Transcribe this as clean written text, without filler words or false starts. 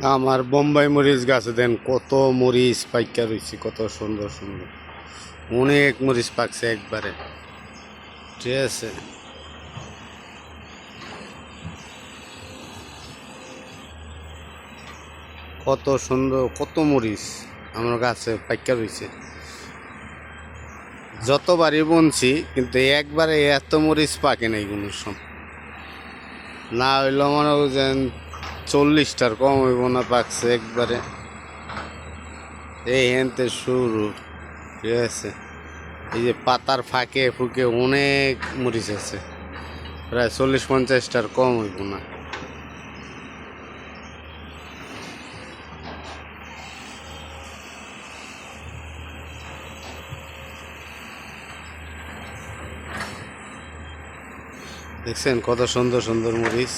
আমার বোম্বাই মরিচ গাছে দেন কত মরিচ পাইকা রয়েছে, কত সুন্দর সুন্দর অনেক মরিচ পাকছে একবারে। ঠিক আছে, কত সুন্দর কত মরিচ আমার গাছে পাইকা রয়েছে। যতবারই বুনছি কিন্তু একবারে এত মরিচ পাকে নাই কোনো সময়। না হইলেও মনে করছেন 40টার কম হইব না পাকছে একবারে। এই হেনতে শুরু। ঠিক আছে, এই যে পাতার ফাঁকে ফুঁকে অনেক মরিচ আছে, প্রায় 40-50টার কম হইব না। দেখছেন কত সুন্দর সুন্দর মরিচ।